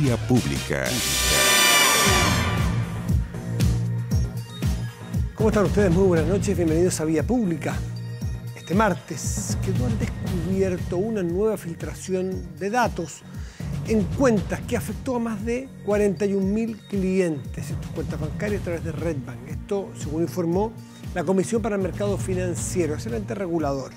Vía Pública. ¿Cómo están ustedes? Muy buenas noches, bienvenidos a Vía Pública. Este martes quedó al descubierto una nueva filtración de datos en cuentas que afectó a más de 41.000 clientes, estas cuentas bancarias a través de Redbank. Esto, según informó la Comisión para el Mercado Financiero, es el ente regulador.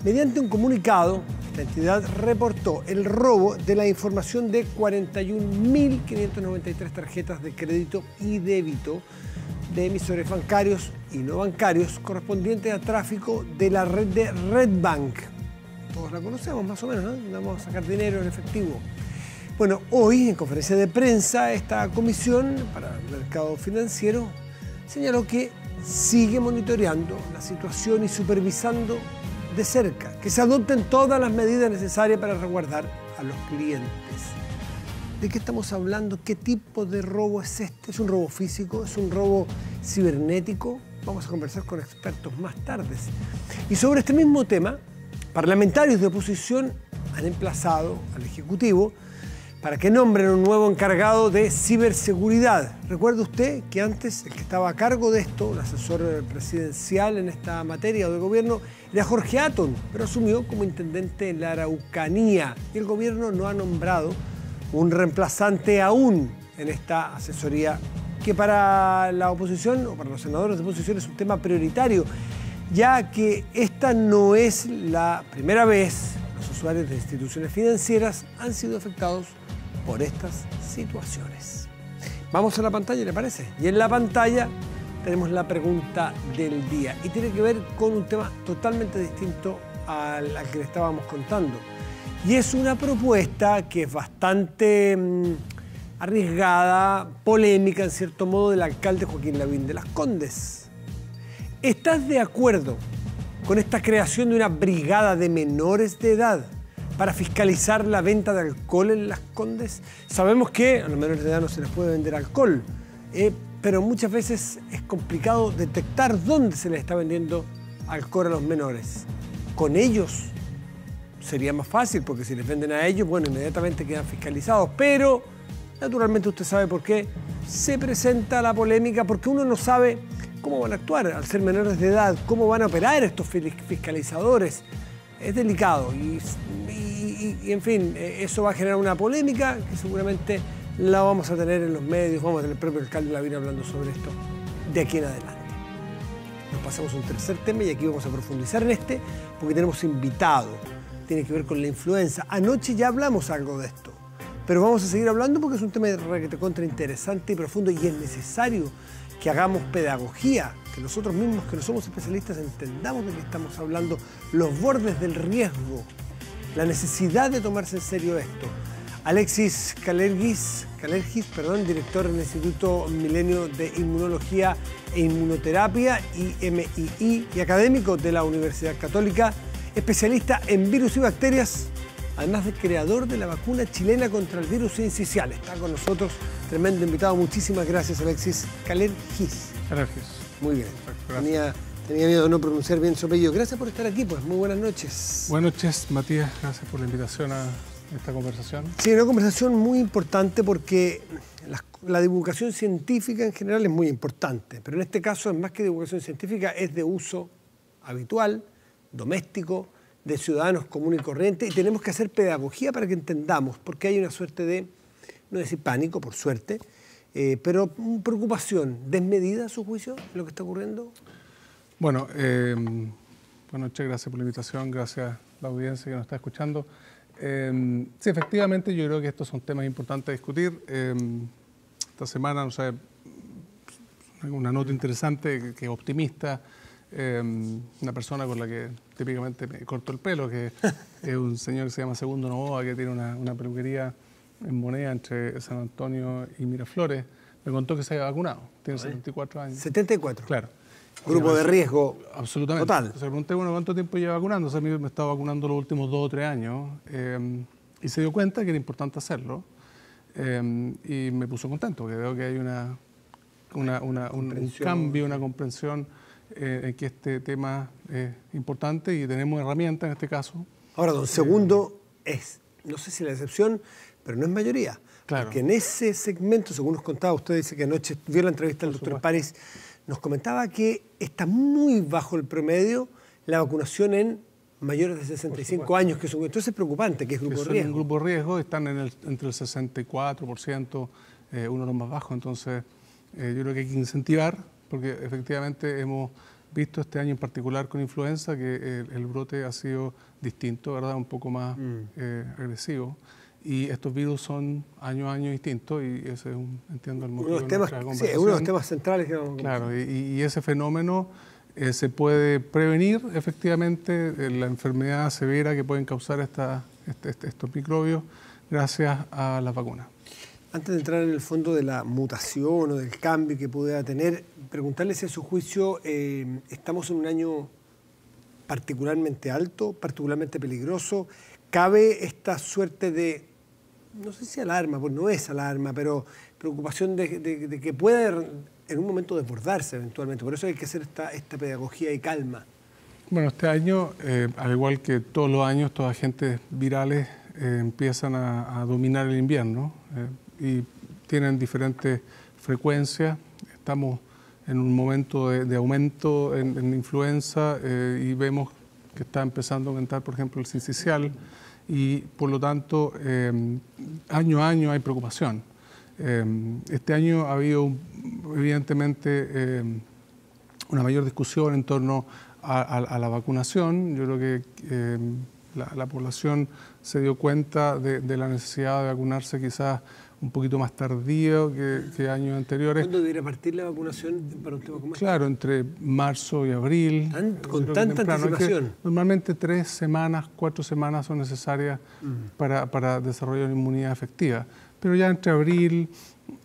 Mediante un comunicado, esta entidad reportó el robo de la información de 41.593 tarjetas de crédito y débito de emisores bancarios y no bancarios correspondientes a tráfico de la red de Redbank. Todos la conocemos más o menos, ¿no? Vamos a sacar dinero en efectivo. Bueno, hoy en conferencia de prensa esta Comisión para el Mercado Financiero señaló que sigue monitoreando la situación y supervisando de cerca que se adopten todas las medidas necesarias para resguardar a los clientes. ¿De qué estamos hablando? ¿Qué tipo de robo es este? ¿Es un robo físico? ¿Es un robo cibernético? Vamos a conversar con expertos más tarde. Y sobre este mismo tema, parlamentarios de oposición han emplazado al Ejecutivo para que nombren un nuevo encargado de ciberseguridad. Recuerde usted que antes el que estaba a cargo de esto, el asesor presidencial en esta materia o de gobierno, era Jorge Atton, pero asumió como intendente en la Araucanía. Y el gobierno no ha nombrado un reemplazante aún en esta asesoría, que para la oposición o para los senadores de oposición es un tema prioritario, ya que esta no es la primera vez que los usuarios de instituciones financieras han sido afectados por estas situaciones. Vamos a la pantalla, ¿le parece? Y en la pantalla tenemos la pregunta del día y tiene que ver con un tema totalmente distinto al que le estábamos contando. Y es una propuesta que es bastante arriesgada, polémica en cierto modo, del alcalde Joaquín Lavín de Las Condes. ¿Estás de acuerdo con esta creación de una brigada de menores de edad para fiscalizar la venta de alcohol en Las Condes? Sabemos que a los menores de edad no se les puede vender alcohol, pero muchas veces es complicado detectar dónde se les está vendiendo alcohol a los menores. Con ellos sería más fácil, porque si les venden a ellos, bueno, inmediatamente quedan fiscalizados. Pero, naturalmente, usted sabe por qué se presenta la polémica, porque uno no sabe cómo van a actuar al ser menores de edad, cómo van a operar estos fiscalizadores. Es delicado y en fin, eso va a generar una polémica que seguramente la vamos a tener en los medios, vamos a tener el propio alcalde Lavín hablando sobre esto de aquí en adelante. Nos pasamos a un tercer tema y aquí vamos a profundizar en este, porque tenemos invitado. Tiene que ver con la influenza. Anoche ya hablamos algo de esto, pero vamos a seguir hablando porque es un tema contra interesante y profundo, y es necesario que hagamos pedagogía, que nosotros mismos, que no somos especialistas, entendamos de qué estamos hablando, los bordes del riesgo, la necesidad de tomarse en serio esto. Alexis Kalergis, director del Instituto Milenio de Inmunología e Inmunoterapia, IMII, y académico de la Universidad Católica, especialista en virus y bacterias, además de creador de la vacuna chilena contra el virus sincicial. Está con nosotros, tremendo invitado. Muchísimas gracias, Alexis Kalergis. Muy bien. Tenía miedo de no pronunciar bien su apellido. Gracias por estar aquí, pues. Muy buenas noches. Buenas noches, Matías. Gracias por la invitación a esta conversación. Sí, una conversación muy importante porque la divulgación científica en general es muy importante, pero en este caso es más que divulgación científica, es de uso habitual, doméstico, de ciudadanos comunes y corrientes, y tenemos que hacer pedagogía para que entendamos, porque hay una suerte de, no decir pánico, por suerte, pero preocupación desmedida, a su juicio, lo que está ocurriendo. Bueno, buenas noches, gracias por la invitación, gracias a la audiencia que nos está escuchando. Sí, efectivamente, yo creo que estos son temas importantes a discutir. Esta semana, no sé, una nota interesante, que optimista, una persona con la que típicamente me corto el pelo, que es un señor que se llama Segundo Novoa, que tiene una peluquería en Moneda entre San Antonio y Miraflores, me contó que se había vacunado, tiene 74 años. 74. Claro. Grupo de riesgo. Absolutamente. Total. Entonces, le pregunté, bueno, ¿cuánto tiempo lleva vacunando? O sea, a mí me he estado vacunando los últimos 2 o 3 años, y se dio cuenta que era importante hacerlo, y me puso contento, que veo que hay un cambio, una comprensión en que este tema es importante y tenemos herramientas en este caso. Ahora, don Segundo es, no sé si la excepción, pero no es mayoría. Claro. Porque en ese segmento, según nos contaba, usted dice que anoche vio la entrevista del doctor París, nos comentaba que está muy bajo el promedio la vacunación en mayores de 65 años, que es entonces es preocupante, que es grupo de riesgo. Un grupo de riesgo, están entre el 64%, uno de los más bajos. Entonces, yo creo que hay que incentivar, porque efectivamente hemos visto este año en particular con influenza que el brote ha sido distinto, ¿verdad? Un poco más agresivo. Y estos virus son año a año distintos y ese es, entiendo, el motivo de nuestra conversación. Sí, uno de los temas centrales que vamos a conversar. Claro, y ese fenómeno se puede prevenir efectivamente, la enfermedad severa que pueden causar estos microbios gracias a las vacunas. Antes de entrar en el fondo de la mutación o del cambio que pudiera tener, preguntarle si a su juicio estamos en un año particularmente alto, particularmente peligroso. ¿Cabe esta suerte de, no sé si alarma, pues no es alarma, pero preocupación de que pueda en un momento desbordarse eventualmente? Por eso hay que hacer esta pedagogía y calma. Bueno, este año, al igual que todos los años, estos agentes virales empiezan a dominar el invierno y tienen diferentes frecuencias. Estamos en un momento de aumento en influenza y vemos que está empezando a aumentar, por ejemplo, el sincicial y, por lo tanto, año a año hay preocupación. Este año ha habido, evidentemente, una mayor discusión en torno a la vacunación. Yo creo que la población se dio cuenta de la necesidad de vacunarse quizás un poquito más tardío que años anteriores. ¿Cuándo debería partir la vacunación para un tema como este? Claro, entre marzo y abril. ¿Con tanta anticipación? Normalmente 3 semanas, 4 semanas son necesarias para desarrollar una inmunidad efectiva. Pero ya entre abril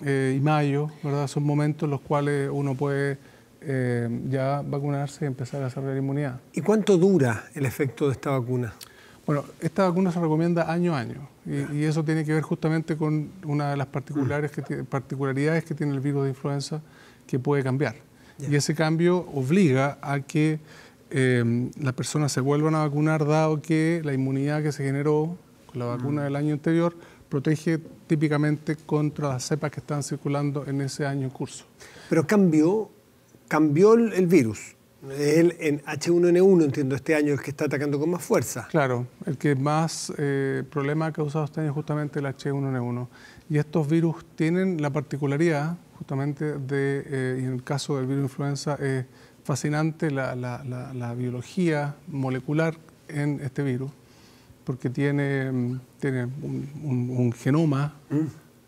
y mayo, ¿verdad? Son momentos en los cuales uno puede ya vacunarse y empezar a desarrollar inmunidad. ¿Y cuánto dura el efecto de esta vacuna? Bueno, esta vacuna se recomienda año a año y eso tiene que ver justamente con una de las particularidades que tiene el virus de influenza que puede cambiar. Y ese cambio obliga a que las personas se vuelvan a vacunar, dado que la inmunidad que se generó con la vacuna del año anterior protege típicamente contra las cepas que están circulando en ese año en curso. Pero cambió el virus. En H1N1, entiendo, este año es que está atacando con más fuerza. Claro, el que más problema ha causado este año es justamente el H1N1. Y estos virus tienen la particularidad, justamente, y en el caso del virus de influenza, es fascinante la biología molecular en este virus, porque tiene un genoma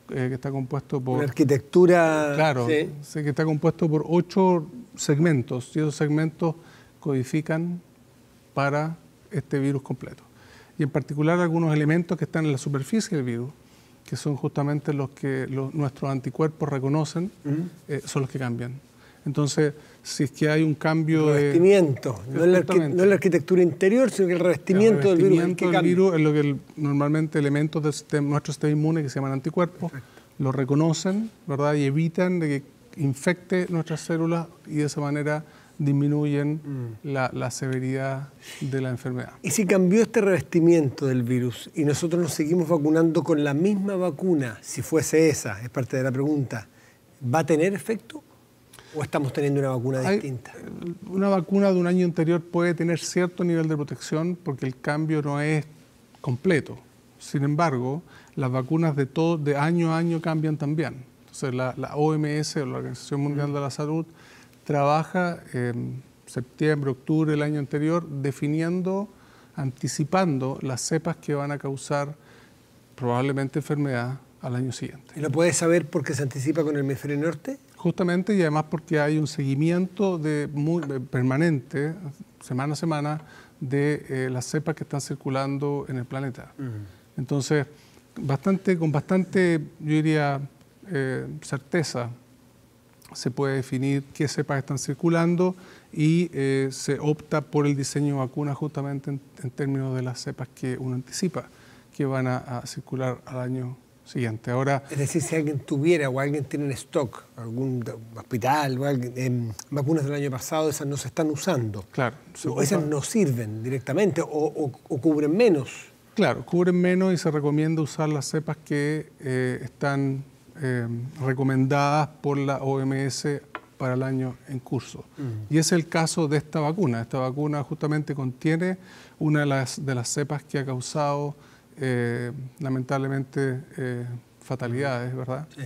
que está compuesto por... Una arquitectura... Claro, sí, que está compuesto por 8 segmentos, y esos segmentos codifican para este virus completo. Y en particular algunos elementos que están en la superficie del virus, que son justamente los que nuestros anticuerpos reconocen, son los que cambian. Entonces, si es que hay un cambio de... revestimiento, no es la arquitectura interior, sino que el revestimiento del virus. El revestimiento del virus es lo que normalmente elementos de nuestro sistema inmune, que se llaman anticuerpos, lo reconocen, ¿verdad? Y evitan de que infecte nuestras células y de esa manera disminuyen la severidad de la enfermedad. ¿Y si cambió este revestimiento del virus y nosotros nos seguimos vacunando con la misma vacuna, si fuese esa, es parte de la pregunta, ¿va a tener efecto? ¿O estamos teniendo una vacuna distinta? Una vacuna de un año anterior puede tener cierto nivel de protección porque el cambio no es completo. Sin embargo, las vacunas de año a año cambian también. Entonces, la OMS, o la Organización Mundial de la Salud, trabaja en septiembre, octubre del año anterior, anticipando las cepas que van a causar probablemente enfermedad al año siguiente. ¿Y lo puede saber porque se anticipa con el hemisferio norte? Justamente, y además porque hay un seguimiento permanente, semana a semana, de las cepas que están circulando en el planeta. Entonces, con bastante, yo diría, certeza, se puede definir qué cepas están circulando y se opta por el diseño de vacunas justamente en términos de las cepas que uno anticipa que van a circular al año siguiente. Ahora, es decir, si alguien tuviera o alguien tiene en stock, algún hospital o vacunas del año pasado, esas no se están usando. Claro. O esas no sirven directamente o cubren menos. Claro, cubren menos y se recomienda usar las cepas que están recomendadas por la OMS para el año en curso. Y es el caso de esta vacuna. Esta vacuna justamente contiene una de las cepas que ha causado lamentablemente fatalidades, ¿verdad? Sí.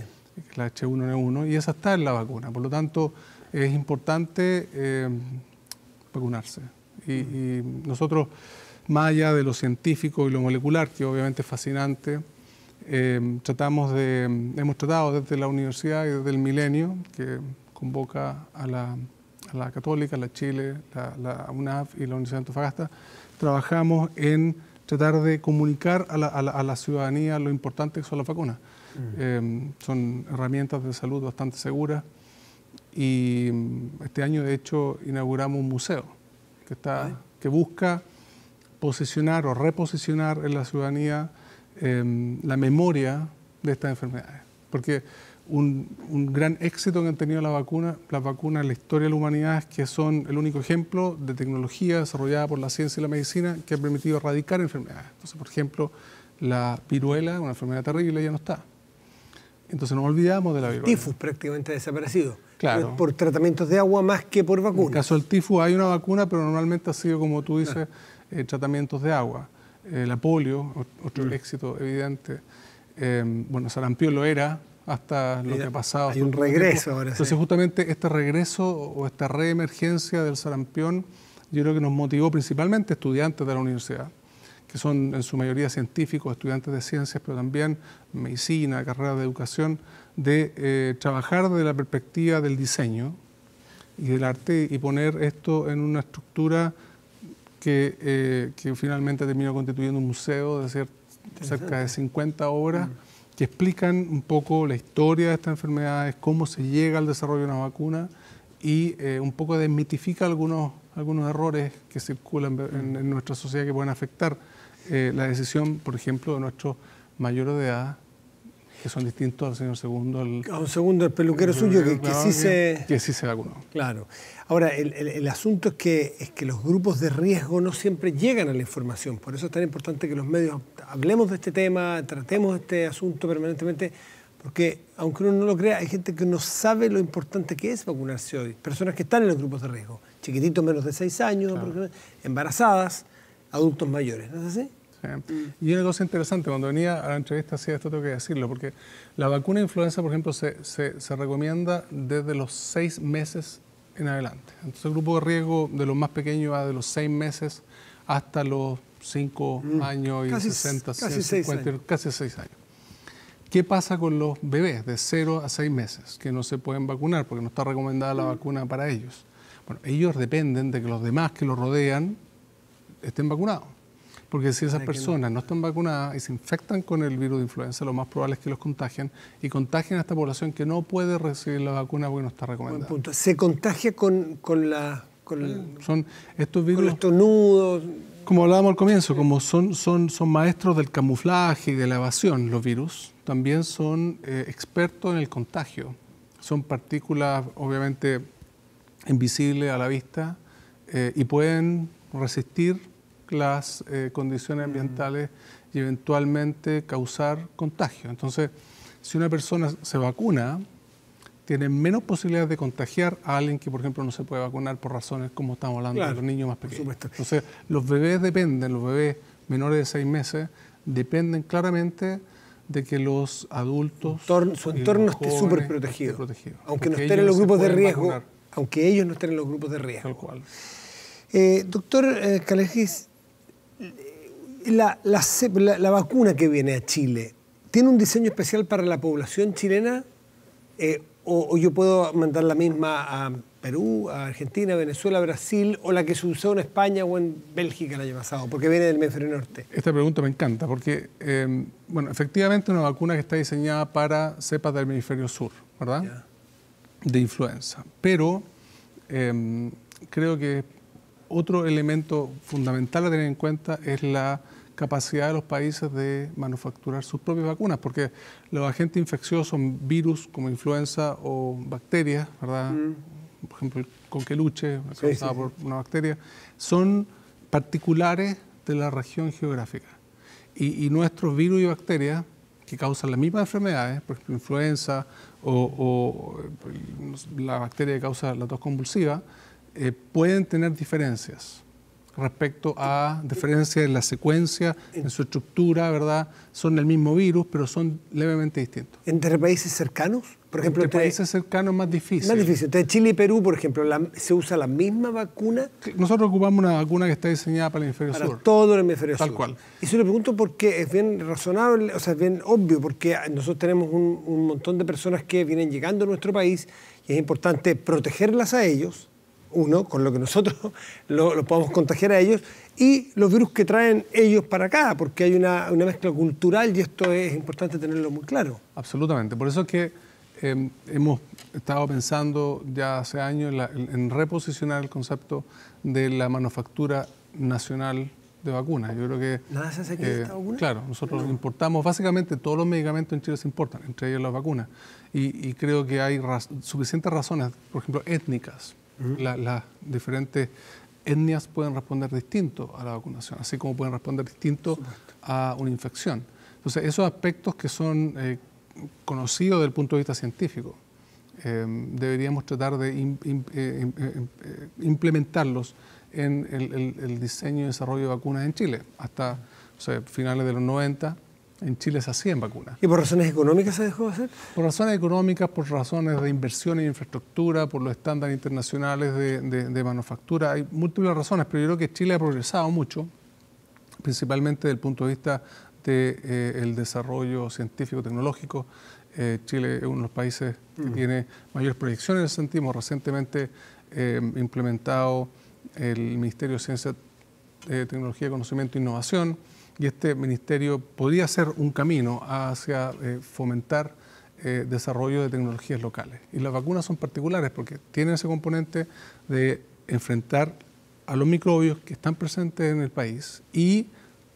La H1N1, y esa está en la vacuna. Por lo tanto, es importante vacunarse. Y nosotros, más allá de lo científico y lo molecular, que obviamente es fascinante, hemos tratado desde la universidad y desde el Milenio, que convoca a la Católica, la Chile, la UNAV y la Universidad de Antofagasta, trabajamos en tratar de comunicar a la ciudadanía lo importante que son las vacunas. Son herramientas de salud bastante seguras, y este año de hecho inauguramos un museo que busca posicionar o reposicionar en la ciudadanía la memoria de estas enfermedades. Porque un gran éxito que han tenido las vacunas en la historia de la humanidad es que son el único ejemplo de tecnología desarrollada por la ciencia y la medicina que ha permitido erradicar enfermedades. Entonces, por ejemplo, la viruela, una enfermedad terrible, ya no está. Entonces nos olvidamos de la viruela. El tifus prácticamente ha desaparecido. Claro. Por tratamientos de agua más que por vacunas. En el caso del tifus hay una vacuna, pero normalmente ha sido, como tú dices, tratamientos de agua. La polio, otro éxito evidente. Bueno, sarampión lo era hasta lo que ha pasado. Hay un regreso ahora. Entonces justamente este regreso o esta reemergencia del sarampión, yo creo que nos motivó principalmente estudiantes de la universidad, que son en su mayoría científicos, estudiantes de ciencias, pero también medicina, carreras de educación, de trabajar desde la perspectiva del diseño y del arte y poner esto en una estructura que finalmente terminó constituyendo un museo de cerca de 50 obras que explican un poco la historia de estas enfermedades, cómo se llega al desarrollo de una vacuna y un poco desmitifica algunos errores que circulan en nuestra sociedad que pueden afectar la decisión, por ejemplo, de nuestros mayores de edad, que son distintos al señor Segundo. A un Segundo, el peluquero suyo, que sí se vacunó. Claro. Ahora, el asunto es que los grupos de riesgo no siempre llegan a la información. Por eso es tan importante que los medios hablemos de este tema, tratemos este asunto permanentemente, porque aunque uno no lo crea, hay gente que no sabe lo importante que es vacunarse hoy. Personas que están en los grupos de riesgo, chiquititos menos de 6 años, claro, embarazadas, adultos mayores, ¿no es así? Y una cosa interesante, cuando venía a la entrevista, sí, esto tengo que decirlo, porque la vacuna de influenza, por ejemplo, se recomienda desde los 6 meses en adelante. Entonces el grupo de riesgo de los más pequeños va de los 6 meses hasta los 5 años y casi 60, casi 50, casi 6 años. ¿Qué pasa con los bebés de 0 a 6 meses que no se pueden vacunar porque no está recomendada la vacuna para ellos? Bueno, ellos dependen de que los demás que los rodean estén vacunados. Porque si esas personas no están vacunadas y se infectan con el virus de influenza, lo más probable es que los contagien y contagien a esta población que no puede recibir la vacuna porque no está recomendada. Buen punto. ¿Se contagia con son estos virus, con los estornudos? Como hablábamos al comienzo, como son maestros del camuflaje y de la evasión, los virus también son expertos en el contagio. Son partículas obviamente invisibles a la vista y pueden resistir las condiciones ambientales y eventualmente causar contagio. Entonces, si una persona se vacuna, tiene menos posibilidades de contagiar a alguien que, por ejemplo, no se puede vacunar por razones como estamos hablando, claro, de los niños más pequeños. Entonces, los bebés menores de 6 meses, dependen claramente de que los adultos... Su entorno esté súper protegido. Aunque no estén en los grupos de riesgo. Vacunar. Aunque ellos no estén en los grupos de riesgo. Tal cual. Doctor Kallergis, la vacuna que viene a Chile, ¿tiene un diseño especial para la población chilena? ¿O yo puedo mandar la misma a Perú, a Argentina, Venezuela, Brasil, o la que se usó en España o en Bélgica el año pasado, porque viene del hemisferio norte? Esta pregunta me encanta, porque, bueno, efectivamente es una vacuna que está diseñada para cepas del hemisferio sur, ¿verdad? Yeah. De influenza. Pero creo que otro elemento fundamental a tener en cuenta es la capacidad de los países de manufacturar sus propias vacunas, porque los agentes infecciosos son virus como influenza o bacterias, ¿verdad? Por ejemplo, el conqueluche, causado por una bacteria, son particulares de la región geográfica. y nuestros virus y bacterias que causan las mismas enfermedades, por ejemplo, influenza o la bacteria que causa la tos convulsiva, pueden tener diferencias respecto a diferencias en la secuencia, en su estructura, ¿verdad? Son el mismo virus, pero son levemente distintos. ¿Entre países cercanos? Por ejemplo, entre países cercanos es más difícil. Más difícil. Entre Chile y Perú, por ejemplo, ¿se usa la misma vacuna? Nosotros ocupamos una vacuna que está diseñada para el hemisferio sur. Para todo el hemisferio sur. Tal cual. Y se lo pregunto porque es bien razonable, o sea, es bien obvio, porque nosotros tenemos un montón de personas que vienen llegando a nuestro país y es importante protegerlas a ellos, uno, con lo que nosotros lo podamos contagiar a ellos, y los virus que traen ellos para acá, porque hay una mezcla cultural y esto es importante tenerlo muy claro. Absolutamente. Por eso es que hemos estado pensando ya hace años en reposicionar el concepto de la manufactura nacional de vacunas. Yo creo que... ¿Nada se hace aquí de esta vacuna? Claro, nosotros importamos, básicamente todos los medicamentos en Chile se importan, entre ellos las vacunas. Y creo que hay suficientes razones, por ejemplo, étnicas. Las diferentes etnias pueden responder distinto a la vacunación, así como pueden responder distinto a una infección. Entonces, esos aspectos que son conocidos desde el punto de vista científico, deberíamos tratar de implementarlos en el diseño y desarrollo de vacunas en Chile. Hasta finales de los 90, en Chile se hacían vacunas. ¿Y por razones económicas se dejó de hacer? Por razones económicas, por razones de inversión en infraestructura, por los estándares internacionales de manufactura. Hay múltiples razones, pero yo creo que Chile ha progresado mucho, principalmente desde el punto de vista del desarrollo científico-tecnológico. Chile es uno de los países que tiene mayores proyecciones en ese sentido. Hemos recientemente implementado el Ministerio de Ciencia, Tecnología, Conocimiento e Innovación, y este ministerio podría ser un camino hacia fomentar desarrollo de tecnologías locales. Y las vacunas son particulares porque tienen ese componente de enfrentar a los microbios que están presentes en el país y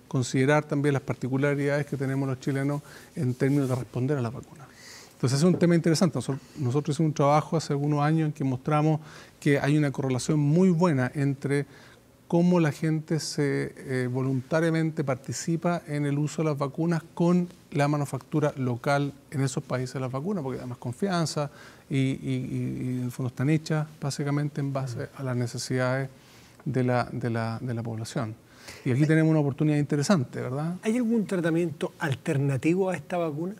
considerar también las particularidades que tenemos los chilenos en términos de responder a las vacunas. Entonces es un tema interesante. Nosotros hicimos un trabajo hace algunos años en que mostramos que hay una correlación muy buena entre cómo la gente voluntariamente participa en el uso de las vacunas con la manufactura local en esos países de las vacunas, porque da más confianza y en el fondo están hechas básicamente en base a las necesidades de la población. Y aquí tenemos una oportunidad interesante, ¿verdad? ¿Hay algún tratamiento alternativo a esta vacuna?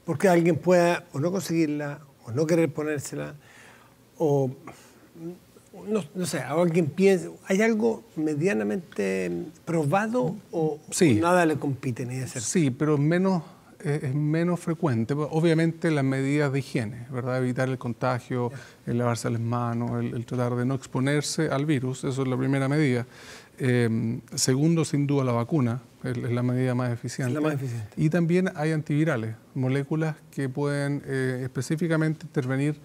Porque alguien pueda o no conseguirla, o no querer ponérsela, o... No sé, alguien piensa, ¿hay algo medianamente probado o nada le compite ni de cerca? Sí, pero es menos frecuente. Obviamente las medidas de higiene, ¿verdad? Evitar el contagio, el lavarse las manos, el tratar de no exponerse al virus, eso es la primera medida. Segundo, sin duda, la vacuna es la medida más eficiente. Es la más eficiente. Y también hay antivirales, moléculas que pueden específicamente intervenir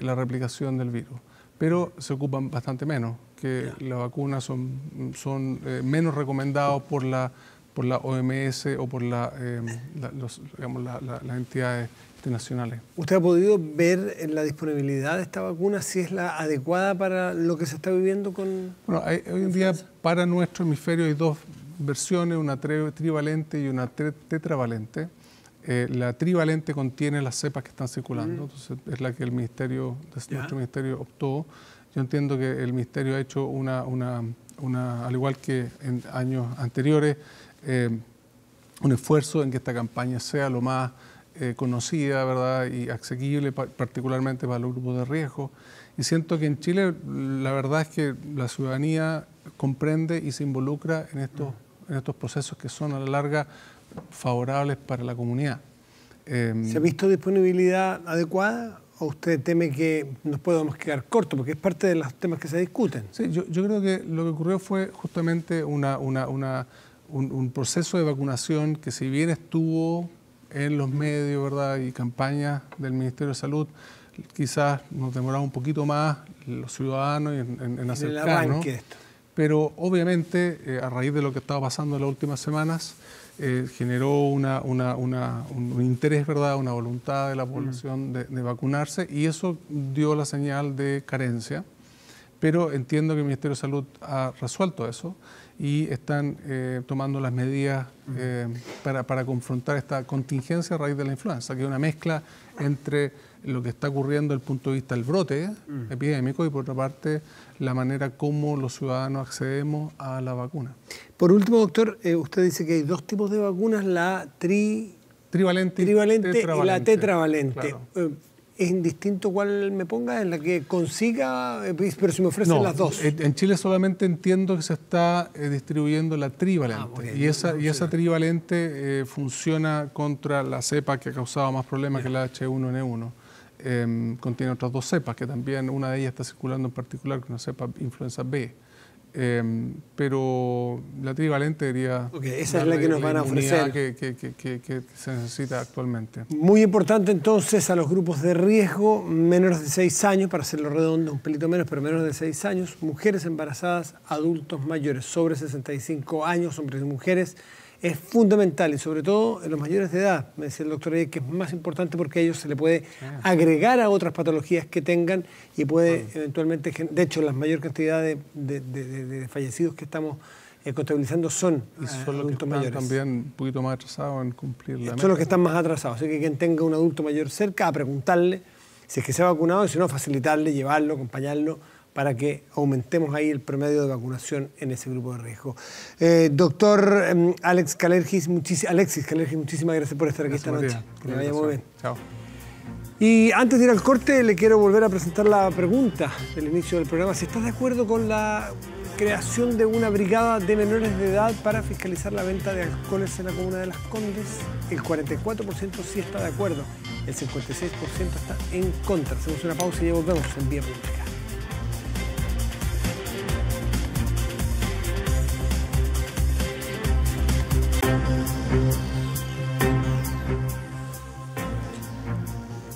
la replicación del virus. Pero se ocupan bastante menos, que las vacunas son menos recomendados por la OMS o por las entidades internacionales. ¿Usted ha podido ver en la disponibilidad de esta vacuna si es la adecuada para lo que se está viviendo con... Bueno, hoy en día para nuestro hemisferio hay dos versiones, una trivalente y una tetravalente. La trivalente contiene las cepas que están circulando, entonces es la que nuestro ministerio optó. Yo entiendo que el ministerio ha hecho al igual que en años anteriores, un esfuerzo en que esta campaña sea lo más conocida, ¿verdad? Y asequible, particularmente para los grupos de riesgo. Y siento que en Chile la verdad es que la ciudadanía comprende y se involucra en estos procesos que son a la larga favorables para la comunidad. ¿Se ha visto disponibilidad adecuada o usted teme que nos podamos quedar cortos? Porque es parte de los temas que se discuten. Sí, yo creo que lo que ocurrió fue justamente un proceso de vacunación que, si bien estuvo en los medios, ¿verdad?, y campañas del Ministerio de Salud, quizás nos demoraba un poquito más los ciudadanos en acercarnos. Pero obviamente, a raíz de lo que estaba pasando en las últimas semanas, generó un interés, ¿verdad?, una voluntad de la población de vacunarse, y eso dio la señal de carencia. Pero entiendo que el Ministerio de Salud ha resuelto eso y están tomando las medidas para confrontar esta contingencia a raíz de la influenza, que es una mezcla entre lo que está ocurriendo desde el punto de vista del brote epidémico y, por otra parte, la manera como los ciudadanos accedemos a la vacuna. Por último, doctor, usted dice que hay dos tipos de vacunas, la trivalente y la tetravalente. Claro. ¿Es indistinto cuál me ponga? ¿En la que consiga? Pero si me ofrecen las dos. En Chile solamente entiendo que se está distribuyendo la trivalente. Y esa trivalente funciona contra la cepa que ha causado más problemas que la H1N1. Contiene otras dos cepas, que también una de ellas está circulando en particular, con una cepa influenza B. Pero la trivalente diría... esa es la que nos van a ofrecer. Que se necesita actualmente. Muy importante entonces a los grupos de riesgo, menores de 6 años, para hacerlo redondo, un pelito menos, pero menores de 6 años, mujeres embarazadas, adultos mayores, sobre 65 años, hombres y mujeres. Es fundamental y sobre todo en los mayores de edad, me decía el doctor ayer, que es más importante porque a ellos se le puede agregar a otras patologías que tengan y puede eventualmente, de hecho la mayor cantidad de fallecidos que estamos contabilizando son adultos mayores. También un poquito más atrasados en cumplir la meta. Son los que están más atrasados, así que quien tenga un adulto mayor cerca, a preguntarle si es que se ha vacunado y si no, facilitarle, llevarlo, acompañarlo, para que aumentemos ahí el promedio de vacunación en ese grupo de riesgo. Doctor Alexis Kalergis, muchísimas gracias por estar aquí esta noche. Que le vaya muy bien. Chao. Y antes de ir al corte, le quiero volver a presentar la pregunta del inicio del programa. Si estás de acuerdo con la creación de una brigada de menores de edad para fiscalizar la venta de alcoholes en la comuna de Las Condes, el 44% sí está de acuerdo, el 56% está en contra. Hacemos una pausa y ya volvemos en Vía Pública.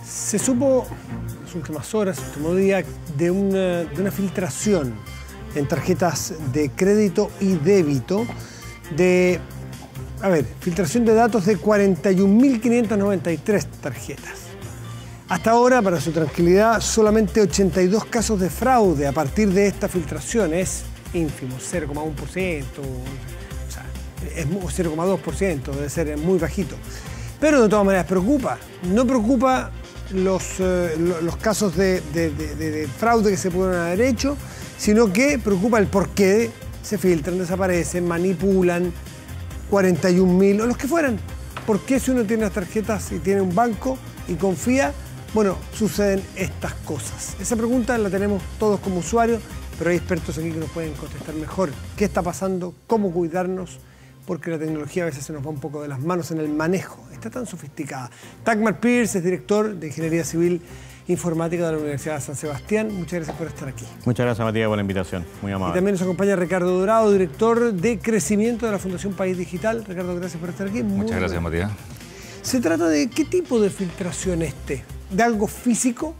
Se supo en las últimas horas, el último día, de una filtración en tarjetas de crédito y débito filtración de datos de 41.593 tarjetas. Hasta ahora, para su tranquilidad, solamente 82 casos de fraude a partir de esta filtración. Es ínfimo, 0,1%, o sea, es 0,2%, debe ser muy bajito. Pero de todas maneras preocupa. No preocupa los casos de fraude que se pudieron haber hecho, sino que preocupa el por qué se filtran, desaparecen, manipulan 41.000 o los que fueran. ¿Por qué si uno tiene las tarjetas y tiene un banco y confía, suceden estas cosas? Esa pregunta la tenemos todos como usuarios, pero hay expertos aquí que nos pueden contestar mejor. ¿Qué está pasando? ¿Cómo cuidarnos? Porque la tecnología a veces se nos va un poco de las manos en el manejo. Está tan sofisticada. Dagmar Pierce es director de Ingeniería Civil Informática de la Universidad de San Sebastián. Muchas gracias por estar aquí. Muchas gracias, Matías, por la invitación. Muy amable. Y también nos acompaña Ricardo Dorado, director de Crecimiento de la Fundación País Digital. Ricardo, gracias por estar aquí. Muchas gracias, Matías. ¿Se trata de qué tipo de filtración ¿De algo físico?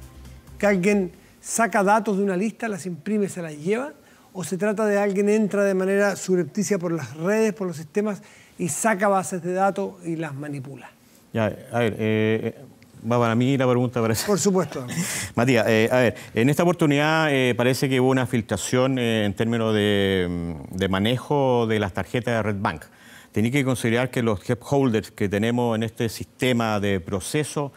¿Que alguien saca datos de una lista, las imprime y se las lleva? ¿O se trata de alguien entra de manera surrepticia por las redes, por los sistemas y saca bases de datos y las manipula? Ya, a ver, va para mí la pregunta, parece. Por supuesto. Matías, a ver, en esta oportunidad parece que hubo una filtración en términos de manejo de las tarjetas de Red Bank. Tenía que considerar que los head holders que tenemos en este sistema de proceso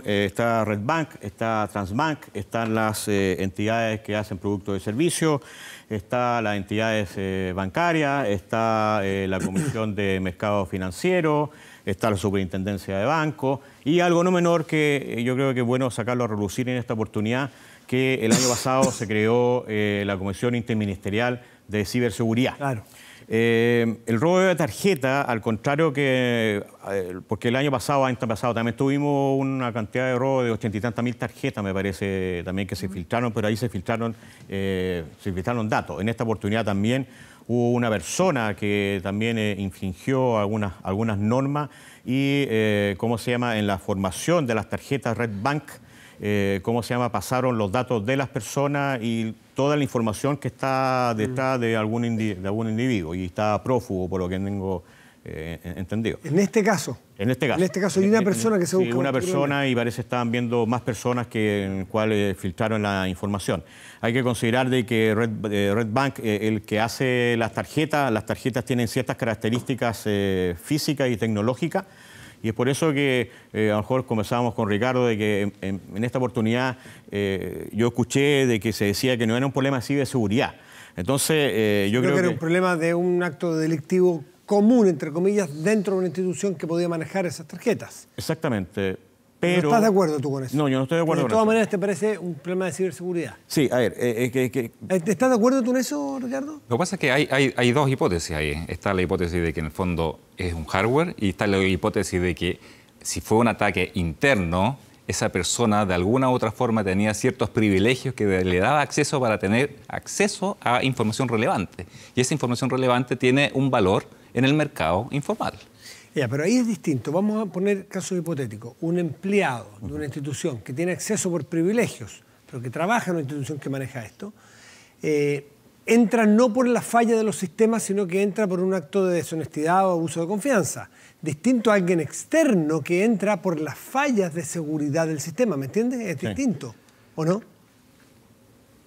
está Red Bank, está Transbank, están las entidades que hacen productos de servicio, están las entidades bancarias, está la Comisión de Mercado Financiero, está la Superintendencia de Bancos y algo no menor que yo creo que es bueno sacarlo a relucir en esta oportunidad, que el año pasado se creó la Comisión Interministerial de Ciberseguridad. Claro. El robo de tarjeta, al contrario que... porque el año pasado también tuvimos una cantidad de robo de 80 y tantas mil tarjetas, me parece también que se filtraron, pero ahí se filtraron datos. En esta oportunidad también hubo una persona que también infringió algunas normas y, en la formación de las tarjetas Red Bank, pasaron los datos de las personas y toda la información que está detrás de algún individuo y está prófugo, por lo que tengo entendido. En este caso. En este caso. En este caso hay una persona que se busca. Sí, una persona, y parece que estaban viendo más personas en las cuales filtraron la información. Hay que considerar de que Red Bank, el que hace las tarjetas tienen ciertas características físicas y tecnológicas. Y es por eso que a lo mejor conversábamos con Ricardo de que en esta oportunidad yo escuché de que se decía que no era un problema de ciberseguridad. Entonces, yo creo que era un problema de un acto delictivo común, entre comillas, dentro de una institución que podía manejar esas tarjetas. Exactamente. Pero... ¿No estás de acuerdo tú con eso? No, yo no estoy de acuerdo con eso. De todas maneras, ¿te parece un problema de ciberseguridad? Sí, a ver... ¿Estás de acuerdo tú en eso, Ricardo? Lo que pasa es que hay dos hipótesis ahí. Está la hipótesis de que en el fondo es un hardware y está la hipótesis de que si fue un ataque interno, esa persona de alguna u otra forma tenía ciertos privilegios que le daba acceso para tener acceso a información relevante. Y esa información relevante tiene un valor en el mercado informal. Ya, pero ahí es distinto. Vamos a poner casos hipotéticos. Un empleado de una institución que tiene acceso por privilegios, pero que trabaja en una institución que maneja esto, entra no por la falla de los sistemas, sino que entra por un acto de deshonestidad o abuso de confianza. Distinto a alguien externo que entra por las fallas de seguridad del sistema, ¿me entiendes? Es distinto, ¿o no?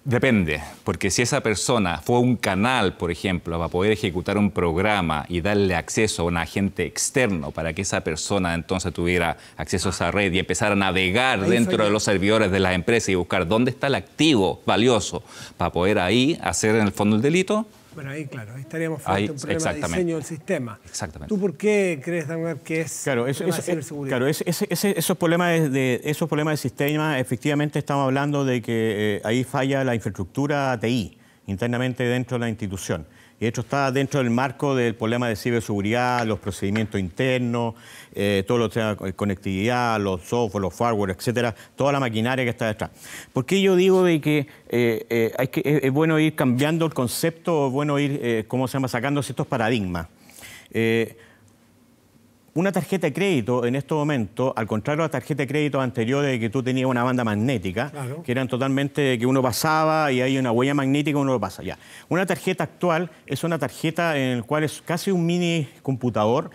Depende, porque si esa persona fue un canal, por ejemplo, para poder ejecutar un programa y darle acceso a un agente externo para que esa persona entonces tuviera acceso a esa red y empezar a navegar dentro de los servidores de las empresas y buscar dónde está el activo valioso para poder ahí hacer en el fondo el delito. Bueno, ahí claro, ahí estaríamos frente a un problema de diseño del sistema. Exactamente. ¿Tú por qué crees, Dagmar, que es ciberseguridad? Claro, esos problemas de sistema, efectivamente estamos hablando de que ahí falla la infraestructura TI internamente dentro de la institución. Y esto está dentro del marco del problema de ciberseguridad, los procedimientos internos, todo lo que sea conectividad, los software, los firewall, etcétera, toda la maquinaria que está detrás. ¿Por qué yo digo de que es bueno ir cambiando el concepto, es bueno ir, sacando ciertos paradigmas? Una tarjeta de crédito en estos momentos, al contrario a la tarjeta de crédito anteriores de que tú tenías una banda magnética, claro, que eran totalmente que uno pasaba y hay una huella magnética, uno lo pasa. Ya. Una tarjeta actual es una tarjeta en la cual es casi un mini computador.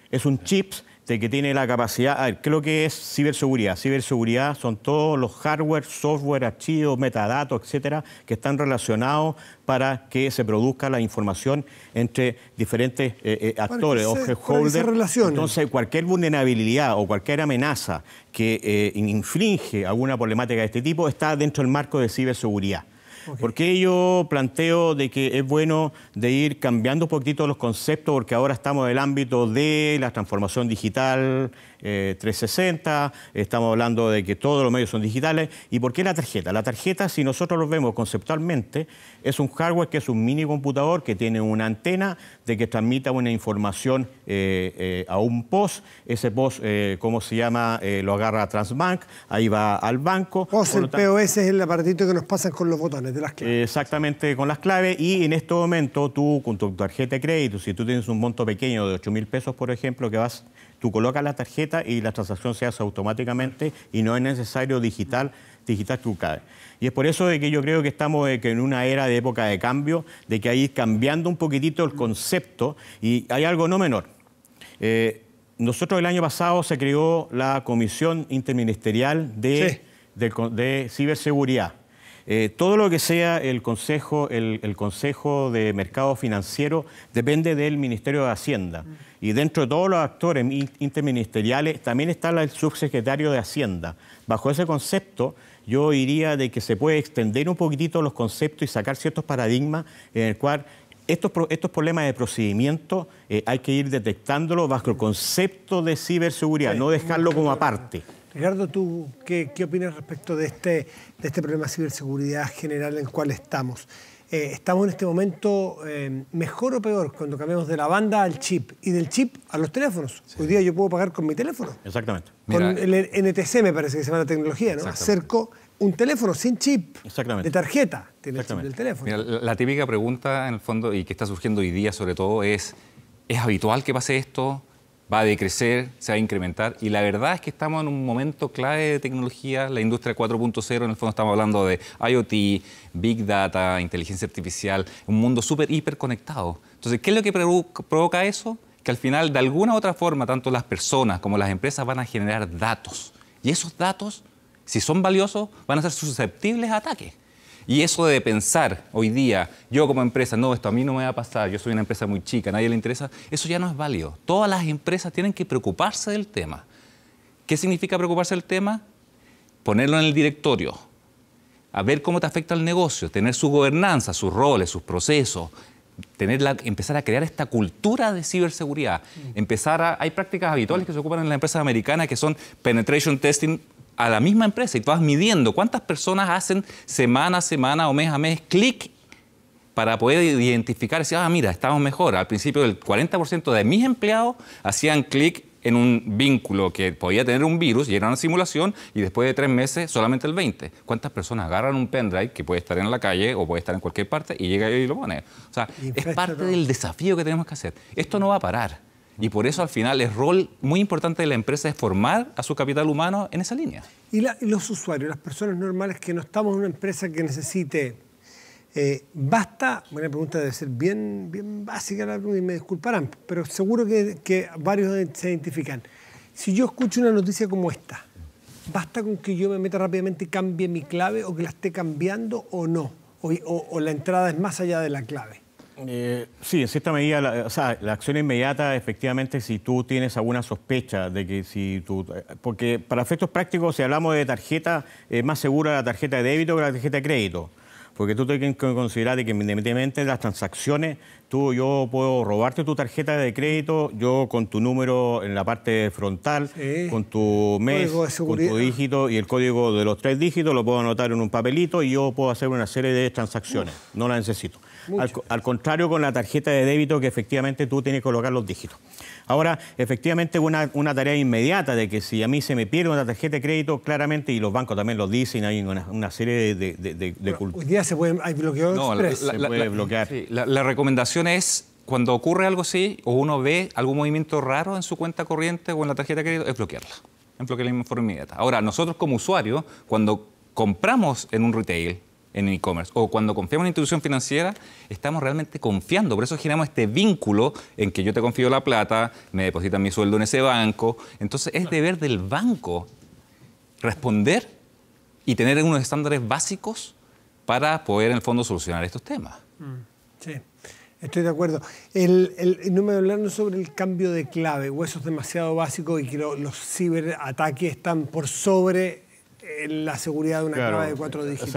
Es un chip de que tiene la capacidad... A ver, ¿qué es lo que es ciberseguridad? Ciberseguridad son todos los hardware, software, archivos, metadatos, etcétera, que están relacionados para que se produzca la información entre diferentes actores, object holders. Entonces, cualquier vulnerabilidad o cualquier amenaza que infringe alguna problemática de este tipo está dentro del marco de ciberseguridad. Okay. ¿Por qué yo planteo de que es bueno de ir cambiando un poquitito los conceptos? Porque ahora estamos en el ámbito de la transformación digital 360, estamos hablando de que todos los medios son digitales. ¿Y por qué la tarjeta? La tarjeta, si nosotros lo vemos conceptualmente, es un hardware que es un mini computador que tiene una antena de que transmita una información a un POS. Ese POS, ¿cómo se llama? Lo agarra Transbank, ahí va al banco. El POS es el aparatito que nos pasan con los botones de las claves. Exactamente, con las claves. Y en este momento tú, con tu tarjeta de crédito, si tú tienes un monto pequeño de 8.000 pesos, por ejemplo, tú colocas la tarjeta y la transacción se hace automáticamente y no es necesario digitar tu clave. Y es por eso de que yo creo que estamos en una era de época de cambio, de que hay cambiando un poquitito el concepto y hay algo no menor. Nosotros el año pasado se creó la Comisión Interministerial de Ciberseguridad. Todo lo que sea el Consejo de Mercado Financiero depende del Ministerio de Hacienda. Y dentro de todos los actores interministeriales también está el subsecretario de Hacienda. Bajo ese concepto, yo diría de que se puede extender un poquitito los conceptos y sacar ciertos paradigmas en el cual estos problemas de procedimiento hay que ir detectándolos bajo el concepto de ciberseguridad, no dejarlo como aparte. Ricardo, ¿tú qué opinas respecto de este problema de ciberseguridad general en el cual estamos? ¿Estamos en este momento mejor o peor cuando cambiamos de la banda al chip y del chip a los teléfonos? Sí. Hoy día yo puedo pagar con mi teléfono. Exactamente. Con el NTC me parece que se llama la tecnología, ¿no? Acerco un teléfono sin chip, de tarjeta, tiene el chip del teléfono. Mira, la típica pregunta, en el fondo, y que está surgiendo hoy día sobre todo, ¿es habitual que pase esto? ¿Va a decrecer? ¿Se va a incrementar? Y la verdad es que estamos en un momento clave de tecnología, la industria 4.0, en el fondo estamos hablando de IoT, Big Data, inteligencia artificial, un mundo súper hiper conectado. Entonces, ¿qué es lo que provoca eso? que al final, de alguna u otra forma, tanto las personas como las empresas van a generar datos. Y esos datos, si son valiosos, van a ser susceptibles a ataques. Y eso de pensar hoy día, yo como empresa, no, esto a mí no me va a pasar, yo soy una empresa muy chica, a nadie le interesa, eso ya no es válido. Todas las empresas tienen que preocuparse del tema. ¿Qué significa preocuparse del tema? Ponerlo en el directorio, a ver cómo te afecta el negocio, tener su gobernanza, sus roles, sus procesos, empezar a crear esta cultura de ciberseguridad. Hay prácticas habituales que se ocupan en las empresas americanas que son penetration testing a la misma empresa y tú vas midiendo cuántas personas hacen semana a semana o mes a mes clic para poder identificar y decir, mira, estamos mejor. Al principio el 40% de mis empleados hacían clic en un vínculo que podía tener un virus y era una simulación y después de 3 meses solamente el 20%. ¿Cuántas personas agarran un pendrive que puede estar en la calle o puede estar en cualquier parte y llega y lo pone? O sea, es parte del desafío que tenemos que hacer. Esto no va a parar. Y por eso, al final, el rol muy importante de la empresa es formar a su capital humano en esa línea. Y los usuarios, las personas normales que no estamos en una empresa que necesite, basta, buena pregunta, debe ser bien básica y me disculparán, pero seguro que varios se identifican. Si yo escucho una noticia como esta, ¿basta con que yo me meta rápidamente y cambie mi clave o que la esté cambiando o no? ¿O la entrada es más allá de la clave? Sí, en cierta medida, la acción inmediata, efectivamente, si tú tienes alguna sospecha de que porque para efectos prácticos, si hablamos de tarjeta, es más segura la tarjeta de débito que la tarjeta de crédito. Porque tú tienes que considerar que independientemente de las transacciones, yo puedo robarte tu tarjeta de crédito, yo con tu número en la parte frontal, con tu mes, con tu dígito y el código de los 3 dígitos, lo puedo anotar en un papelito y yo puedo hacer una serie de transacciones. No la necesito. Al contrario con la tarjeta de débito, que efectivamente tú tienes que colocar los dígitos. Ahora, efectivamente, una tarea inmediata de que si a mí se me pierde una tarjeta de crédito, claramente, y los bancos también lo dicen, hay una serie de hoy día hay bloqueo express. Se puede bloquear. Sí, la recomendación es, cuando ocurre algo así, o uno ve algún movimiento raro en su cuenta corriente o en la tarjeta de crédito, es bloquearla. Es bloquearla de forma inmediata. Ahora, nosotros como usuarios, cuando compramos en un retail, en e-commerce, o cuando confiamos en una institución financiera, estamos realmente confiando. Por eso generamos este vínculo en que yo te confío la plata, me depositan mi sueldo en ese banco. Entonces, es deber del banco responder y tener unos estándares básicos para poder, en el fondo, solucionar estos temas. Sí, estoy de acuerdo. No me hablaron sobre el cambio de clave, o eso es demasiado básico y que los ciberataques están por sobre la seguridad de una clave de 4 dígitos.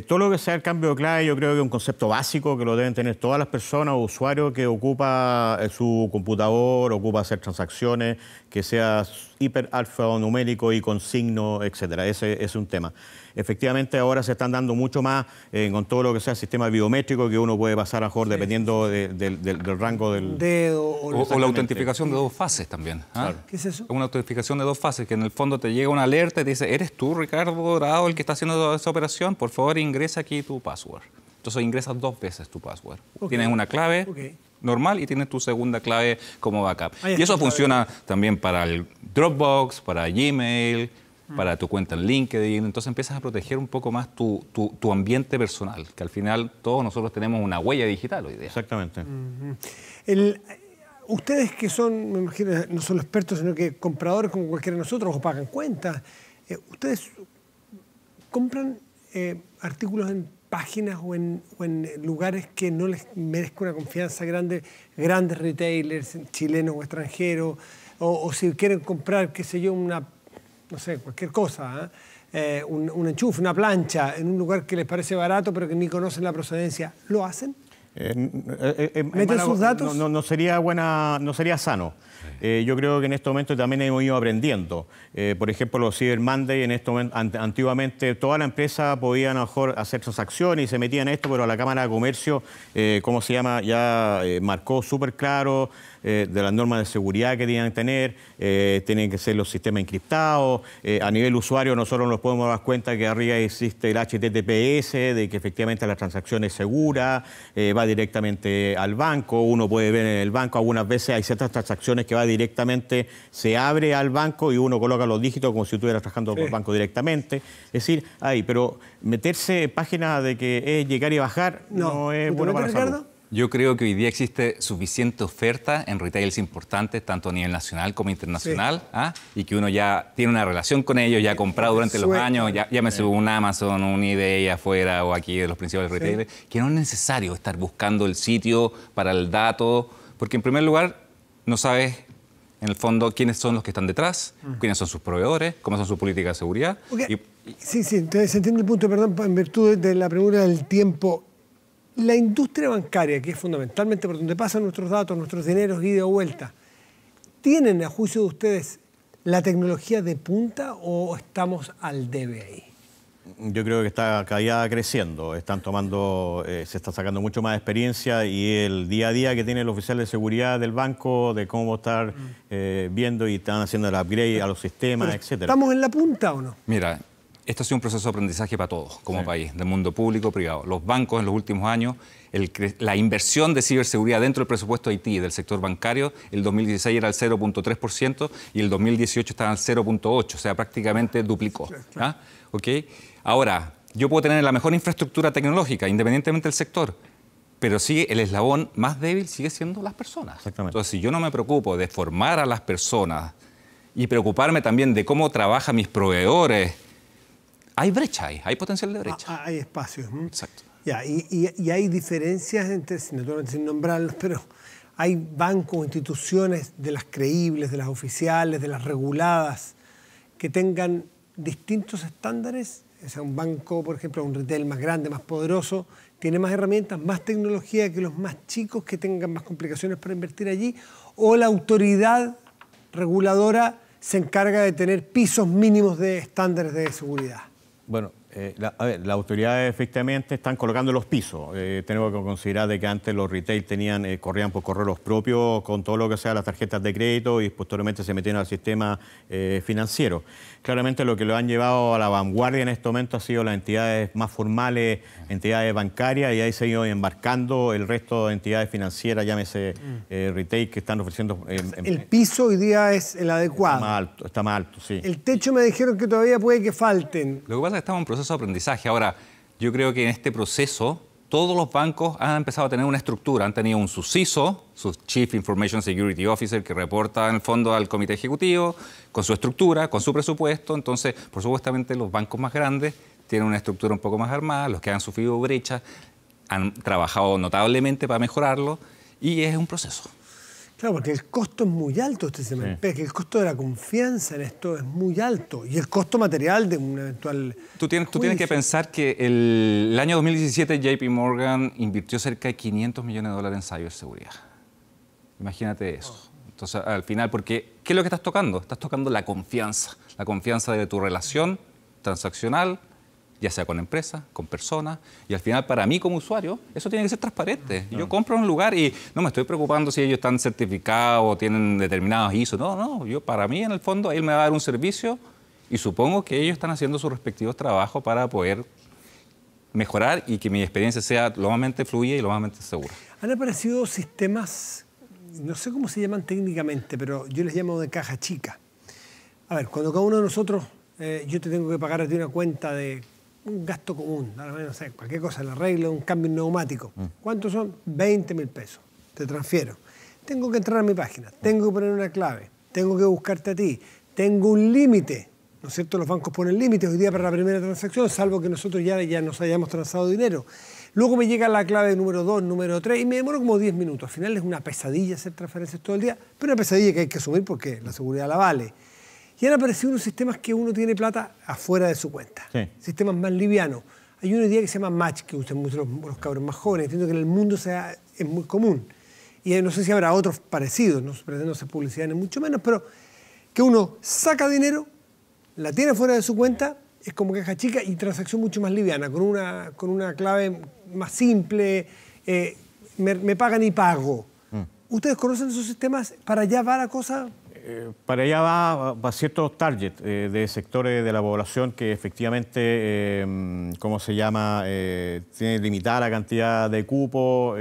Todo lo que sea el cambio de clave, yo creo que es un concepto básico que lo deben tener todas las personas o usuarios que ocupa su computador, ocupa hacer transacciones, que sea hiperalfanumérico y con signo, etcétera. Ese es un tema. Efectivamente, ahora se están dando mucho más con todo lo que sea sistema biométrico que uno puede pasar a mejor dependiendo del rango del dedo. O la autentificación de 2 fases también. Claro. ¿Qué es eso? Una autentificación de 2 fases, que en el fondo te llega una alerta y te dice, ¿eres tú, Ricardo Dorado, el que está haciendo esa operación? Por favor, ingresa aquí tu password. Entonces ingresas 2 veces tu password. Tienes una clave normal y tienes tu segunda clave como backup. Y eso funciona también para el Dropbox, para Gmail, para tu cuenta en LinkedIn. Entonces empiezas a proteger un poco más tu ambiente personal, que al final todos nosotros tenemos una huella digital hoy día. Exactamente. Ustedes que son, me imagino, no solo expertos, sino que compradores como cualquiera de nosotros, o pagan cuentas, ¿ustedes compran artículos en páginas o en lugares que no les merezca una confianza grande, grandes retailers chilenos o extranjeros, o si quieren comprar, qué sé yo, no sé, cualquier cosa, un enchufe, una plancha, en un lugar que les parece barato pero que ni conocen la procedencia, ¿lo hacen? ¿Meten sus datos? No sería sano. Yo creo que en este momento también hemos ido aprendiendo. Por ejemplo, los Cyber Monday, en este momento, antiguamente toda la empresa podía a lo mejor hacer transacciones y se metían en esto, pero la Cámara de Comercio, ¿cómo se llama? Ya marcó súper claro de las normas de seguridad que tenían que tener, tienen que ser los sistemas encriptados. A nivel usuario nosotros nos podemos dar cuenta que arriba existe el HTTPS, de que efectivamente la transacción es segura, va directamente al banco, uno puede ver en el banco, algunas veces hay ciertas transacciones que va directamente, se abre al banco y uno coloca los dígitos como si estuvieras trabajando por el banco directamente. Es decir, pero meterse en páginas de que es llegar y bajar no es bueno para la salud. Yo creo que hoy día existe suficiente oferta en retails importantes, tanto a nivel nacional como internacional, y que uno ya tiene una relación con ellos, ya ha comprado durante los años, ya me subo un Amazon, un eBay afuera o aquí de los principales retailers, que no es necesario estar buscando el sitio para el dato, porque en primer lugar no sabes en el fondo quiénes son los que están detrás, quiénes son sus proveedores, cómo son sus políticas de seguridad. Sí, entonces se entiende el punto, perdón, en virtud de la premura del tiempo. La industria bancaria, que es fundamentalmente por donde pasan nuestros datos, nuestros dineros, ida y vuelta, ¿tienen, a juicio de ustedes, la tecnología de punta o estamos al debe ahí? Yo creo que está cada día creciendo, están tomando, se está sacando mucho más experiencia y el día a día que tiene el oficial de seguridad del banco, de cómo estar viendo y están haciendo el upgrade a los sistemas, etc. ¿Estamos en la punta o no? Mira, esto ha sido un proceso de aprendizaje para todos como país, del mundo público, privado. Los bancos en los últimos años, la inversión de ciberseguridad dentro del presupuesto de Haití del sector bancario, el 2016 era el 0.3% y el 2018 estaba al 0.8%, o sea, prácticamente duplicó. ¿Okay? Ahora, yo puedo tener la mejor infraestructura tecnológica, independientemente del sector, pero sí, el eslabón más débil sigue siendo las personas. Exactamente. Entonces, si yo no me preocupo de formar a las personas y preocuparme también de cómo trabajan mis proveedores, hay brecha ahí, hay potencial de brecha. Hay espacios. Exacto. Ya, y hay diferencias entre, sin nombrarlos, pero hay bancos, instituciones de las creíbles, de las oficiales, de las reguladas, que tengan distintos estándares. O sea, un banco, por ejemplo, un retail más grande, más poderoso, tiene más herramientas, más tecnología que los más chicos que tengan más complicaciones para invertir allí, o la autoridad reguladora se encarga de tener pisos mínimos de estándares de seguridad. Bueno, las autoridades efectivamente están colocando los pisos. Tenemos que considerar de que antes los retail corrían por correos propios con todo lo que sea las tarjetas de crédito y posteriormente se metieron al sistema financiero. Claramente lo que lo han llevado a la vanguardia en este momento ha sido las entidades más formales, entidades bancarias, y ahí se ha ido embarcando el resto de entidades financieras, llámese retail, que están ofreciendo... el piso hoy día es el adecuado. Está más alto, sí. El techo me dijeron que todavía puede que falten. Lo que pasa es que estamos en un proceso de aprendizaje. Ahora, yo creo que en este proceso todos los bancos han empezado a tener una estructura. Han tenido un CISO, su Chief Information Security Officer, que reporta en el fondo al comité ejecutivo, con su estructura, con su presupuesto. Entonces, por supuestamente, los bancos más grandes tienen una estructura un poco más armada, los que han sufrido brechas han trabajado notablemente para mejorarlo y es un proceso. Claro, porque el costo es muy alto, usted se me pega, que el costo de la confianza en esto es muy alto y el costo material de un eventual Tú tienes que pensar que el año 2017 JP Morgan invirtió cerca de $500 millones en ciberseguridad. Imagínate eso. Entonces, al final, porque ¿qué es lo que estás tocando? Estás tocando la confianza de tu relación transaccional, ya sea con empresas, con personas, y al final para mí como usuario eso tiene que ser transparente. Yo compro en un lugar y no me estoy preocupando si ellos están certificados o tienen determinados ISO. Para mí en el fondo él me va a dar un servicio y supongo que ellos están haciendo sus respectivos trabajos para poder mejorar y que mi experiencia sea lo más fluida y lo más segura. Han aparecido sistemas, no sé cómo se llaman técnicamente, pero yo les llamo de caja chica. A ver, cuando cada uno de nosotros, yo te tengo que pagar a ti una cuenta de un gasto común, no sé, cualquier cosa, el arreglo, un cambio neumático. ¿Cuántos son? 20.000 pesos. Te transfiero. Tengo que entrar a mi página, tengo que poner una clave, tengo que buscarte a ti, tengo un límite, ¿no es cierto? Los bancos ponen límites hoy día para la primera transacción, salvo que nosotros ya nos hayamos transado dinero. Luego me llega la clave número 2, número 3 y me demoro como 10 minutos. Al final es una pesadilla hacer transferencias todo el día, pero una pesadilla que hay que asumir porque la seguridad la vale. Y han aparecido unos sistemas que uno tiene plata afuera de su cuenta. Sí. Sistemas más livianos. Hay uno hoy día que se llama Match, que usan mucho los cabros más jóvenes. Entiendo que en el mundo es muy común. Y no sé si habrá otros parecidos, no pretendo hacer publicidad ni mucho menos, pero que uno saca dinero, la tiene fuera de su cuenta, es como caja chica y transacción mucho más liviana, con una clave más simple, me pagan y pago. ¿Ustedes conocen esos sistemas? ¿Para allá va la cosa? Para allá va ciertos targets de sectores de la población que efectivamente, ¿cómo se llama? Tiene limitada la cantidad de cupos,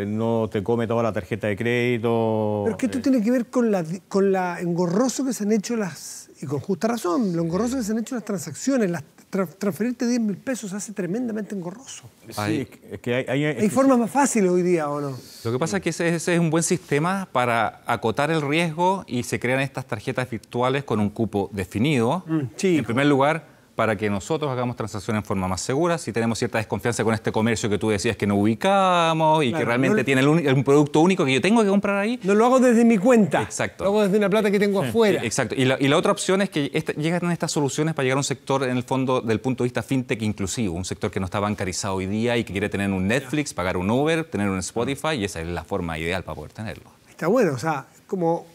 no te come toda la tarjeta de crédito. Pero es que esto tiene que ver con la engorroso que se han hecho las y con justa razón, lo engorroso que se han hecho las transacciones, transferirte 10.000 pesos hace tremendamente engorroso. Sí, es que ¿Hay formas más fáciles hoy día o no? Lo que pasa es que ese es un buen sistema para acotar el riesgo y se crean estas tarjetas virtuales con un cupo definido. En primer lugar, para que nosotros hagamos transacciones en forma más segura, si tenemos cierta desconfianza con este comercio que tú decías que no ubicamos y que realmente tiene un producto único que yo tengo que comprar ahí. No lo hago desde mi cuenta. Exacto. Lo hago desde una plata que tengo afuera. Exacto. Y la otra opción es que llegan estas soluciones para llegar a un sector, en el fondo, del punto de vista fintech inclusivo, un sector que no está bancarizado hoy día y que quiere tener un Netflix, pagar un Uber, tener un Spotify, y esa es la forma ideal para poder tenerlo. Está bueno, o sea, como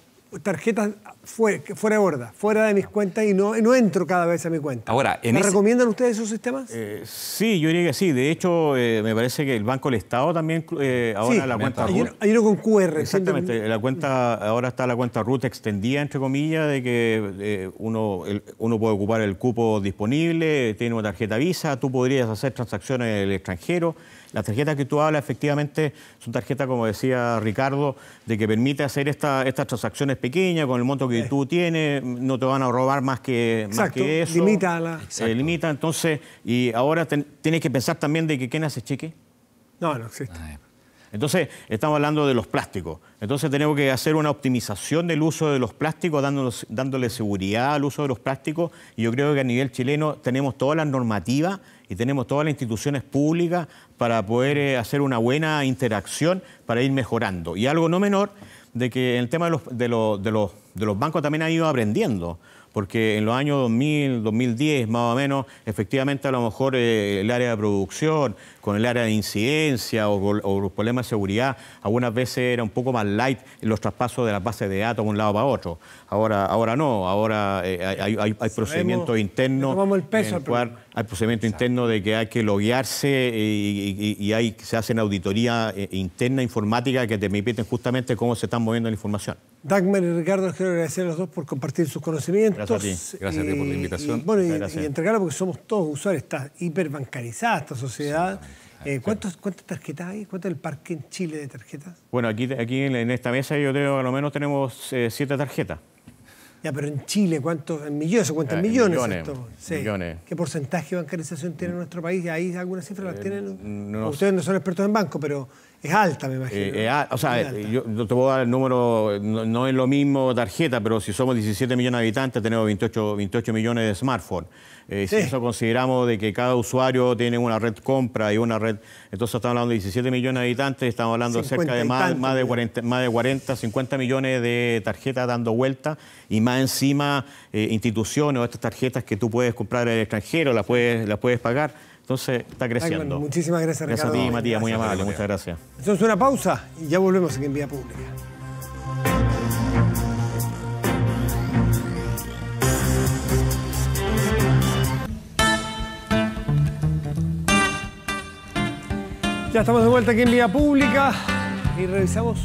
tarjetas fuera de borda, fuera de mis cuentas y no entro cada vez a mi cuenta. Ahora, ¿Me recomiendan ustedes esos sistemas? Sí, yo diría que sí. De hecho, me parece que el Banco del Estado también ahora sí, la cuenta RUT. Hay uno con QR. Exactamente. La cuenta, ahora está la cuenta RUT extendida, entre comillas, de que uno puede ocupar el cupo disponible, tiene una tarjeta Visa, tú podrías hacer transacciones en el extranjero. Las tarjetas que tú hablas, efectivamente, son tarjetas, como decía Ricardo, de que permite hacer estas transacciones pequeñas con el monto que tú tienes, no te van a robar más que eso. Limita, entonces, y ahora tienes que pensar también de que ¿quién hace cheque? No existe. Entonces, estamos hablando de los plásticos. Entonces, tenemos que hacer una optimización del uso de los plásticos, dándole seguridad al uso de los plásticos. Y yo creo que a nivel chileno tenemos todas las normativas y tenemos todas las instituciones públicas para poder hacer una buena interacción para ir mejorando. Y algo no menor, de que el tema de los bancos también ha ido aprendiendo. Porque en los años 2000, 2010, más o menos, efectivamente a lo mejor el área de producción, con el área de incidencia o los problemas de seguridad, algunas veces era un poco más light en los traspasos de las bases de datos de un lado para otro. Ahora no, ahora hay procedimientos internos. Hay procedimientos internos de que hay que loguearse y se hacen auditoría interna informática que te permiten justamente cómo se están moviendo la información. Dagmar y Ricardo, les quiero agradecer a los dos por compartir sus conocimientos. Gracias a ti por la invitación. Y entregarlo porque somos todos usuarios. Está hiperbancarizada esta sociedad. ¿Cuántas tarjetas hay? ¿Cuánto es el parque en Chile de tarjetas? Bueno, aquí en esta mesa yo creo que a lo menos tenemos 7 tarjetas. Ya, pero en Chile, ¿cuántos? ¿En millones? ¿Se cuentan millones? Millones. ¿Qué porcentaje de bancarización tiene nuestro país? ¿Ahí algunas cifras las tienen? No, ustedes no son expertos en banco, pero es alta, me imagino. Yo no te puedo dar el número, no es lo mismo tarjeta, pero si somos 17 millones de habitantes, tenemos 28 millones de smartphones. Si eso consideramos de que cada usuario tiene una red compra y una red, entonces estamos hablando de 17 millones de habitantes, estamos hablando de cerca de más de 40, 50 millones de tarjetas dando vueltas y más encima instituciones o estas tarjetas que tú puedes comprar en el extranjero, las puedes pagar. Entonces está creciendo. Bueno, muchísimas gracias, Ricardo. Gracias a ti, Matías, muy amable, muchas gracias. Hacemos una pausa y ya volvemos aquí en Vía Pública. Ya estamos de vuelta aquí en Vía Pública y revisamos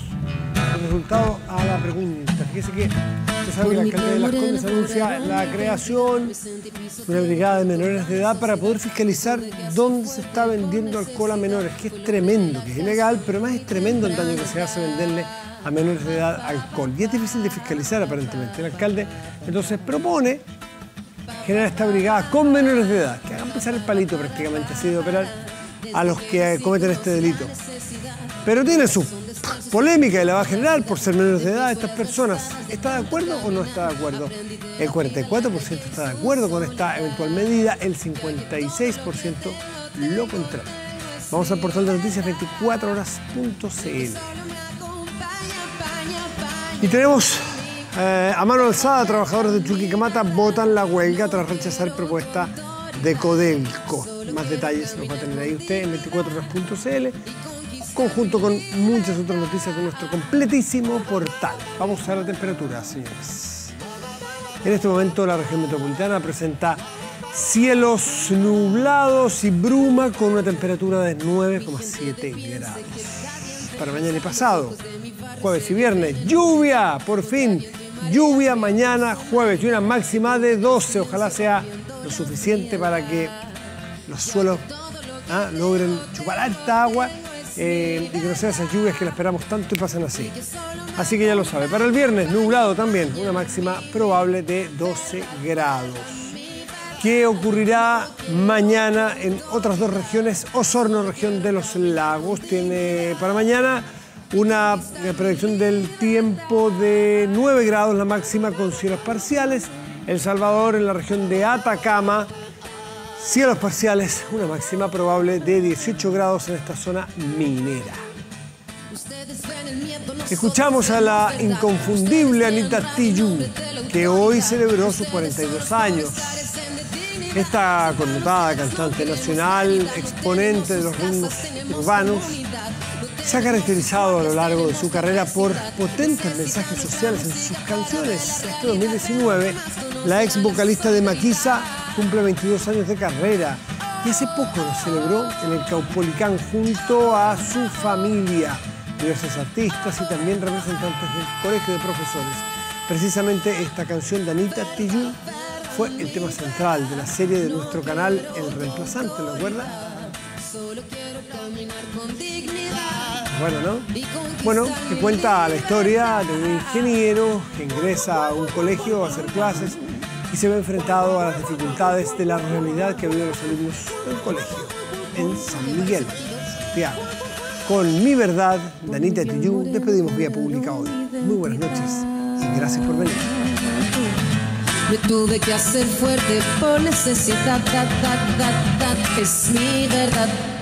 el resultado a la pregunta. Fíjese que usted sabe que la alcaldía de Las Condes anuncia la creación de una brigada de menores de edad para poder fiscalizar dónde se está vendiendo alcohol a menores, que es tremendo, que es ilegal, pero más es tremendo el daño que se hace venderle a menores de edad alcohol. Y es difícil de fiscalizar aparentemente. El alcalde entonces propone generar esta brigada con menores de edad, que hagan pisar el palito prácticamente así de operar a los que cometen este delito. Pero tiene su polémica y la va a generar por ser menores de edad estas personas. ¿Está de acuerdo o no está de acuerdo? El 44% está de acuerdo con esta eventual medida, el 56% lo contrario. Vamos al portal de noticias 24horas.cl. Y tenemos a mano alzada, trabajadores de Chuquicamata votan la huelga tras rechazar propuesta de Codelco. Más detalles los va a tener ahí usted en 24horas.cl, conjunto con muchas otras noticias de nuestro completísimo portal. Vamos a la temperatura, señores. En este momento la región metropolitana presenta cielos nublados y bruma con una temperatura de 9,7 grados. Para mañana y pasado, jueves y viernes, lluvia, por fin, lluvia mañana jueves y una máxima de 12. Ojalá sea lo suficiente para que los suelos logren chupar alta agua y que no sean esas lluvias que la esperamos tanto y pasan así. Así que ya lo sabe. Para el viernes, nublado también, una máxima probable de 12 grados. ¿Qué ocurrirá mañana en otras dos regiones? Osorno, región de los lagos, tiene para mañana una predicción del tiempo de 9 grados la máxima con cielos parciales. El Salvador, en la región de Atacama, cielos parciales, una máxima probable de 18 grados en esta zona minera. Escuchamos a la inconfundible Anita Tijoux, que hoy celebró sus 42 años. Esta connotada cantante nacional, exponente de los ritmos urbanos, se ha caracterizado a lo largo de su carrera por potentes mensajes sociales en sus canciones. Este 2019, la ex vocalista de Maquisa cumple 22 años de carrera y hace poco lo celebró en el Caupolicán junto a su familia, diversos artistas y también representantes del Colegio de Profesores. Precisamente esta canción de Anita Tijoux fue el tema central de la serie de nuestro canal El Reemplazante, ¿lo recuerda? Bueno, ¿no? Bueno, que cuenta la historia de un ingeniero que ingresa a un colegio a hacer clases y se ve enfrentado a las dificultades de la realidad que viven los alumnos del colegio en San Miguel, Santiago. Con Mi Verdad, de Anita Tijoux, despedimos Vía Pública hoy. Muy buenas noches y gracias por venir. Me tuve que hacer fuerte por necesidad, es mi verdad.